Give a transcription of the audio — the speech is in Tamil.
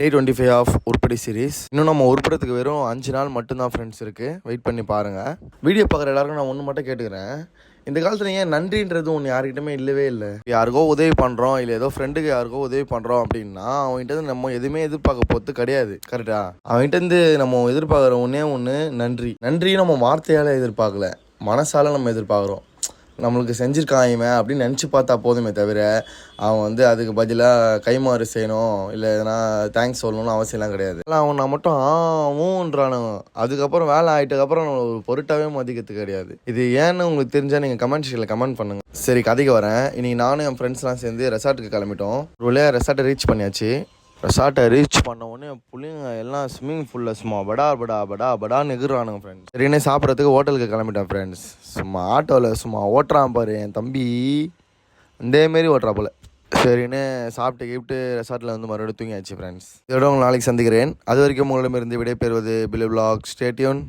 டே 25 ஆஃப் உருப்படி சீரீஸ். இன்னும் நம்ம உருப்படுறதுக்கு வெறும் 5 நாள் மட்டும்தான் ஃப்ரெண்ட்ஸ் இருக்குது. வெயிட் பண்ணி பாருங்கள். வீடியோ பார்க்குற எல்லாருக்கும் நான் ஒன்று மட்டும் கேட்டுக்கிறேன். இந்த காலத்தில் ஏன் நன்றின்றது ஒன்று யார்கிட்டமே இல்லவே இல்லை. யாருக்கோ உதவி பண்ணுறோம், இல்லை ஏதோ ஃப்ரெண்டுக்கு யாருக்கோ உதவி பண்ணுறோம் அப்படின்னா அவன்கிட்ட நம்ம எதுவுமே எதிர்பார்க்க போகிறது கிடையாது. கரெக்டா? அவன்கிட்ட நம்ம எதிர்பார்க்குற ஒன்று நன்றி. நன்றி நம்ம வார்த்தையால் எதிர்பார்க்கல, மனசால் நம்ம எதிர்பார்க்குறோம். நம்மளுக்கு செஞ்சுருக்காயுமே அப்படின்னு நினச்சி பார்த்தா போதுமே தவிர அவன் அதுக்கு பதிலாக கைமாறு செய்யணும், இல்லை எதனா தேங்க்ஸ் சொல்லணும்னு அவசியம்லாம் கிடையாது. அவன் நான் மட்டும் ஆன்றானுங்க. அதுக்கப்புறம் வேலை ஆகிட்டதுக்கப்புறம் ஒரு பொருட்டாகவே மதிக்கிறது கிடையாது. இது ஏன்னு உங்களுக்கு தெரிஞ்சால் நீங்கள் கமெண்ட் செக்ஷனில் கமெண்ட் பண்ணுங்கள். சரி, கதைக்கு வரேன். இன்றைக்கி நானும் என் ஃப்ரெண்ட்ஸ்லாம் சேர்ந்து ரெசார்ட்டுக்கு கிளம்பிட்டோம். ஒரு வழியாக ரெசார்ட்டை ரீச் பண்ணியாச்சு. ரெசார்ட்டை ரீச் பண்ண உடனே பிள்ளைங்க எல்லாம் ஸ்விம்மிங் ஃபுல்லில் சும்மா படான்னு எகுறானுங்க ஃப்ரெண்ட்ஸ். சரின்னு சாப்பிட்றதுக்கு ஹோட்டலுக்கு கிளம்பிட்டேன் ஃப்ரெண்ட்ஸ். சும்மா ஆட்டோவில் சும்மா ஓட்டுறான் பாரு என் தம்பி, இதேமாரி ஓட்டுறா போல். சரின்னு சாப்பிட்டு ரெசார்ட்டில் மறுபடியும் தூங்கியாச்சு ஃப்ரெண்ட்ஸ். இதோட உங்களை நாளைக்கு சந்திக்கிறேன். அது வரைக்கும் உங்களிடமிருந்து விடைபெறுவது பிலு விலாக். Stay tune.